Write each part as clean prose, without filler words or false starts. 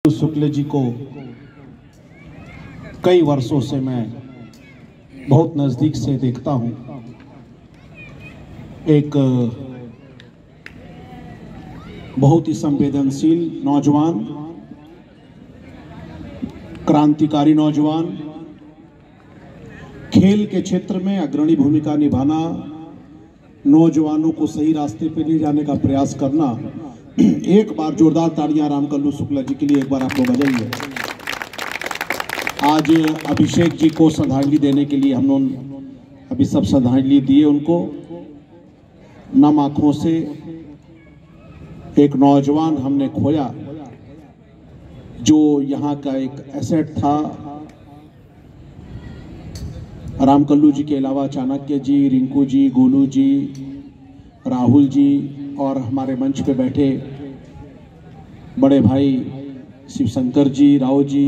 शुक्ल जी को कई वर्षों से मैं बहुत नज़दीक से देखता हूं। एक बहुत ही संवेदनशील नौजवान, क्रांतिकारी नौजवान, खेल के क्षेत्र में अग्रणी भूमिका निभाना, नौजवानों को सही रास्ते पे ले जाने का प्रयास करना। एक बार जोरदार तालियां रामकल्लू शुक्ला जी के लिए एक बार आप लोग बजाइए। आज अभिषेक जी को श्रद्धांजलि देने के लिए हम लोग अभी सब श्रद्धांजलि दिए उनको। नम आंखों से एक नौजवान हमने खोया जो यहाँ का एक एसेट था। रामकल्लू जी के अलावा चाणक्य जी, रिंकू जी, गोलू जी, राहुल जी और हमारे मंच पे बैठे बड़े भाई शिवशंकर जी, राव जी,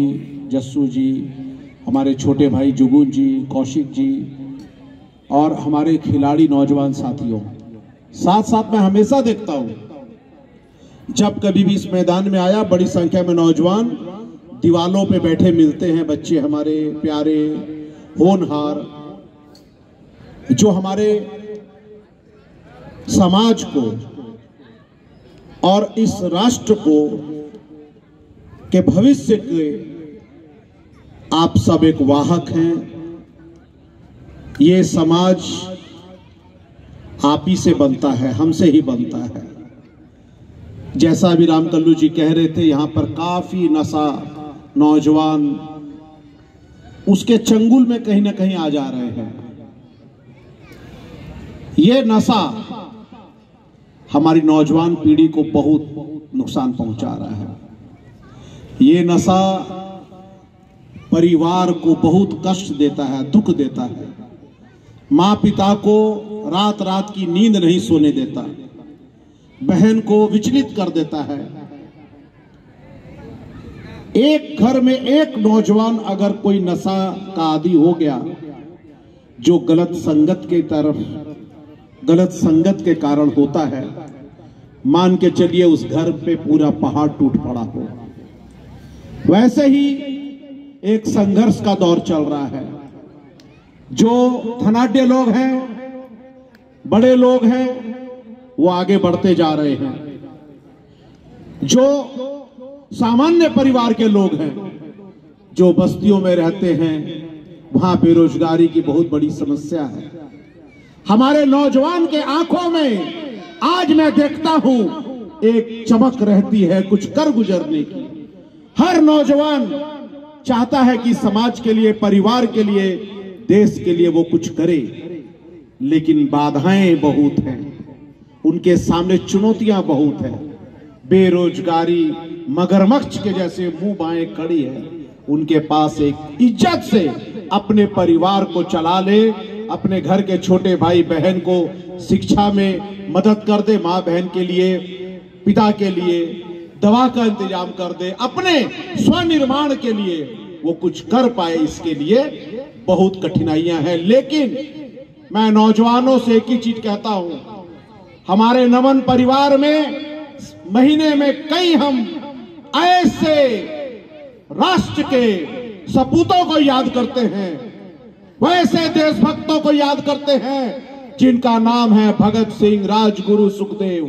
जस्सू जी, हमारे छोटे भाई जुगुन जी, कौशिक जी और हमारे खिलाड़ी नौजवान साथियों, साथ साथ मैं हमेशा देखता हूं जब कभी भी इस मैदान में आया बड़ी संख्या में नौजवान दीवालों पे बैठे मिलते हैं। बच्चे हमारे प्यारे होनहार जो हमारे समाज को और इस राष्ट्र को के भविष्य के आप सब एक वाहक हैं। ये समाज आप ही से बनता है, हमसे ही बनता है। जैसा अभी रामकल्लू जी कह रहे थे, यहां पर काफी नशा नौजवान उसके चंगुल में कहीं ना कहीं आ जा रहे हैं। ये नशा हमारी नौजवान पीढ़ी को बहुत नुकसान पहुंचा रहा है। ये नशा परिवार को बहुत कष्ट देता है, दुख देता है। माँ पिता को रात रात की नींद नहीं सोने देता, बहन को विचलित कर देता है। एक घर में एक नौजवान अगर कोई नशा का आदी हो गया जो गलत संगत के तरफ, गलत संगत के कारण होता है, मान के चलिए उस घर पे पूरा पहाड़ टूट पड़ा हो। वैसे ही एक संघर्ष का दौर चल रहा है। जो धनाढ्य लोग हैं, बड़े लोग हैं, वो आगे बढ़ते जा रहे हैं। जो सामान्य परिवार के लोग हैं, जो बस्तियों में रहते हैं, वहां बेरोजगारी की बहुत बड़ी समस्या है। हमारे नौजवान के आंखों में आज मैं देखता हूं एक चमक रहती है कुछ कर गुजरने की। हर नौजवान चाहता है कि समाज के लिए, परिवार के लिए, देश के लिए वो कुछ करे, लेकिन बाधाएं बहुत हैं, उनके सामने चुनौतियां बहुत हैं। बेरोजगारी मगरमच्छ के जैसे मुंह बाएं खड़ी है। उनके पास एक इज्जत से अपने परिवार को चला ले, अपने घर के छोटे भाई बहन को शिक्षा में मदद कर दे, माँ बहन के लिए, पिता के लिए दवा का इंतजाम कर दे, अपने स्वनिर्माण के लिए वो कुछ कर पाए, इसके लिए बहुत कठिनाइयां हैं। लेकिन मैं नौजवानों से एक ही चीज कहता हूं, हमारे नमन परिवार में महीने में कई हम ऐसे राष्ट्र के सपूतों को याद करते हैं, वैसे देशभक्तों को याद करते हैं जिनका नाम है भगत सिंह, राजगुरु, सुखदेव,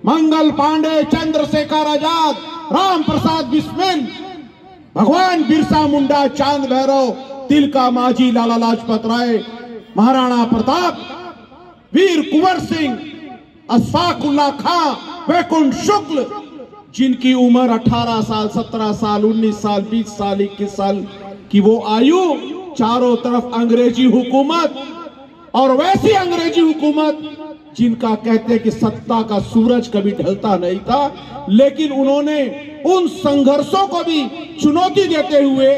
मंगल पांडे, चंद्रशेखर आजाद, राम प्रसाद बिस्मिल, भगवान बिरसा मुंडा, चांद भैरव, तिलका मांझी, लाला लाजपत राय, महाराणा प्रताप, वीर कुंवर सिंह, अशफाक उल्लाह खां, वैकुंठ शुक्ल, जिनकी उम्र 18 साल, 17 साल, 19 साल, 20 साल, 21 साल की वो आयु, चारों तरफ अंग्रेजी हुकूमत, और वैसी अंग्रेजी हुकूमत जिनका कहते हैं कि सत्ता का सूरज कभी ढलता नहीं था, लेकिन उन्होंने उन संघर्षों को भी चुनौती देते हुए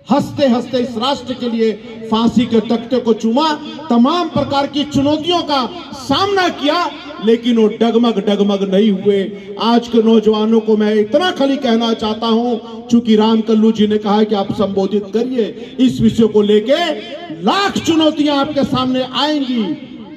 हंसते हंसते इस राष्ट्र के लिए फांसी के तख्ते को चूमा, तमाम प्रकार की चुनौतियों का सामना किया, लेकिन वो डगमग डगमग नहीं हुए। आज के नौजवानों को मैं इतना खाली कहना चाहता हूं, चूंकि रामकल्लू जी ने कहा कि आप संबोधित करिए इस विषय को लेके, लाख चुनौतियां आपके सामने आएंगी,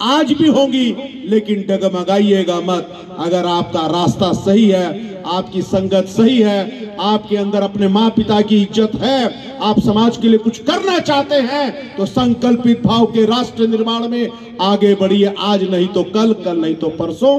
आज भी होंगी, लेकिन डगमगाइएगा मत। अगर आपका रास्ता सही है, आपकी संगत सही है, आपके अंदर अपने माँ पिता की इज्जत है, आप समाज के लिए कुछ करना चाहते हैं, तो संकल्पित भाव के राष्ट्र निर्माण में आगे बढ़िए। आज नहीं तो कल, कल नहीं तो परसों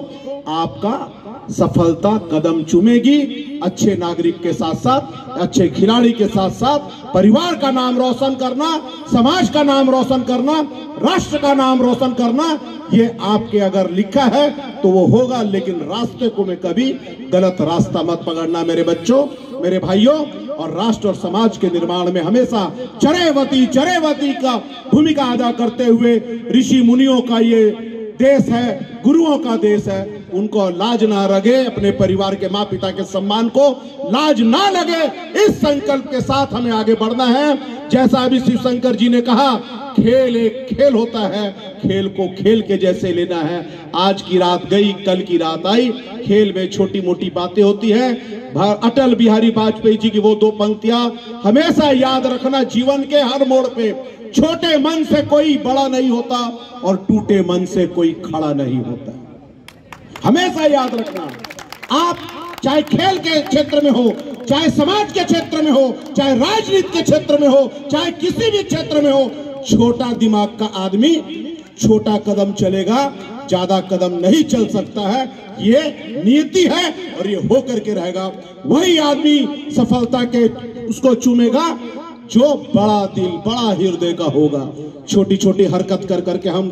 आपका सफलता कदम चूमेगी। अच्छे नागरिक के साथ साथ, अच्छे खिलाड़ी के साथ साथ परिवार का नाम रोशन करना, समाज का नाम रोशन करना, राष्ट्र का नाम रोशन करना, ये आपके अगर लिखा है तो वो होगा। लेकिन रास्ते को में कभी गलत रास्ता मत पकड़ना मेरे बच्चों, मेरे भाइयों। और राष्ट्र और समाज के निर्माण में हमेशा चरैवती का भूमिका अदा करते हुए ऋषि मुनियों का ये देश है, गुरुओं का देश है, उनको लाज ना लगे, अपने परिवार के माँ पिता के सम्मान को लाज ना लगे, इस संकल्प के साथ हमें आगे बढ़ना है। जैसा अभी शिव शंकर जी ने कहा, खेल एक खेल होता है, खेल को खेल के जैसे लेना है। आज की रात गई, कल की रात आई। खेल में छोटी मोटी बातें होती है। अटल बिहारी वाजपेयी जी की वो दो पंक्तियां हमेशा याद रखना, जीवन के हर मोड़ पे, छोटे मन से कोई बड़ा नहीं होता और टूटे मन से कोई खड़ा नहीं होता। हमेशा याद रखना, आप चाहे खेल के क्षेत्र में हो, चाहे समाज के क्षेत्र में हो, चाहे राजनीति के क्षेत्र में हो, चाहे किसी भी क्षेत्र में हो, छोटा दिमाग का आदमी छोटा कदम चलेगा, ज्यादा कदम नहीं चल सकता है। ये नीति है और ये होकर के रहेगा। वही आदमी सफलता के उसको चूमेगा जो बड़ा दिल, बड़ा हृदय का होगा। छोटी छोटी हरकत कर करके हम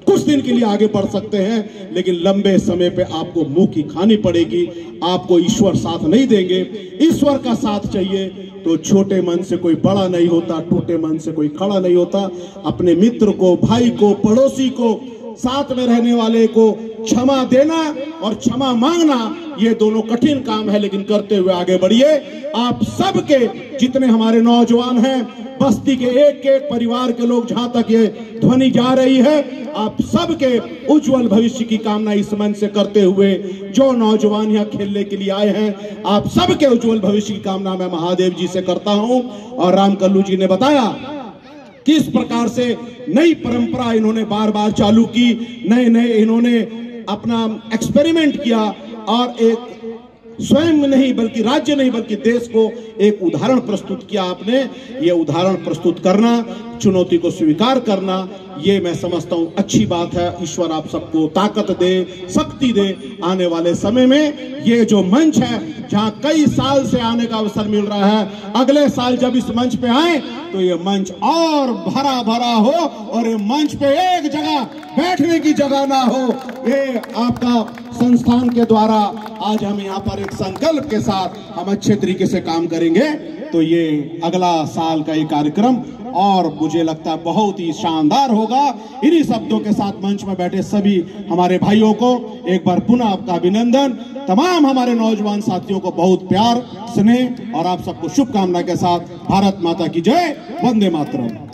कुछ दिन के लिए आगे बढ़ सकते हैं, लेकिन लंबे समय पे आपको मुंह की खानी पड़ेगी। आपको ईश्वर साथ नहीं देंगे, ईश्वर का साथ चाहिए। तो छोटे मन से कोई बड़ा नहीं होता, टूटे मन से कोई खड़ा नहीं होता। अपने मित्र को, भाई को, पड़ोसी को, साथ में रहने वाले को क्षमा देना और क्षमा मांगना, ये दोनों कठिन काम है, लेकिन करते हुए आगे बढ़िए। आप सबके जितने हमारे नौजवान हैं, बस्ती के एक एक परिवार के लोग, जहां तक ये ध्वनि जा रही है, आप सबके उज्जवल भविष्य की कामना इस मन से करते हुए, जो नौजवान यहाँ खेलने के लिए आए हैं, आप सबके उज्जवल भविष्य की कामना मैं महादेव जी से करता हूं। और राम कल्लू जी ने बताया किस प्रकार से नई परंपरा इन्होंने बार बार चालू की, नए इन्होंने अपना एक्सपेरिमेंट किया और एक स्वयं नहीं बल्कि राज्य नहीं बल्कि देश को एक उदाहरण प्रस्तुत किया। आपने ये उदाहरण प्रस्तुत करना, चुनौती को स्वीकार करना, ये मैं समझता हूँ अच्छी बात है। ईश्वर आप सबको ताकत दे, शक्ति दे। आने वाले समय में ये जो मंच है, जहाँ कई साल से आने का अवसर मिल रहा है, अगले साल जब इस मंच पे आए तो ये मंच और भरा भरा हो और ये मंच पे एक जगह बैठने की जगह ना हो। ये आपका संस्थान के द्वारा आज हम यहाँ पर एक संकल्प के साथ हम अच्छे तरीके से काम करेंगे, तो ये अगला साल का ये कार्यक्रम और मुझे लगता है बहुत ही शानदार होगा। इन्हीं शब्दों के साथ मंच में बैठे सभी हमारे भाइयों को एक बार पुनः आपका अभिनंदन, तमाम हमारे नौजवान साथियों को बहुत प्यार, स्नेह और आप सबको शुभकामना के साथ भारत माता की जय, वंदे मातरम।